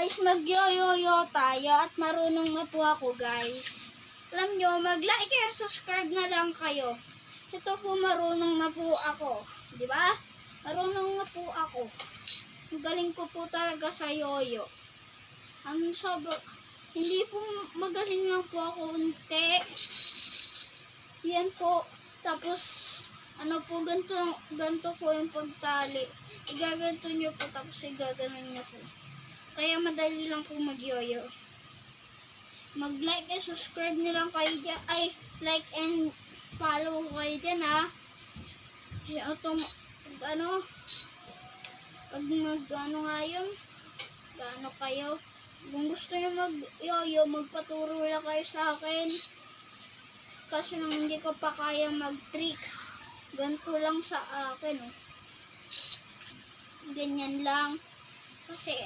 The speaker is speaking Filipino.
guys, mag-yoyo tayo at marunong na po ako guys. Alam nyo, mag-like and subscribe na lang kayo. Ito po marunong na po ako. Di ba? Marunong na po ako. Ang galing ko po talaga sa yoyo. Hindi po magaling lang po ako unti. Yan po. Tapos, ganito po yung pagtali. Igaganto nyo po, tapos igaganon nyo po. Kaya madali lang po mag-yoyo. Mag-like and subscribe nyo lang kayo dyan. Ay, like and follow kayo dyan ha. Gaano kayo. Kung gusto nyo mag-yoyo, magpaturo lang kayo sa akin. Kasi nang hindi ko pa kaya mag-tricks. Ganito lang sa akin. Ganyan lang. Kasi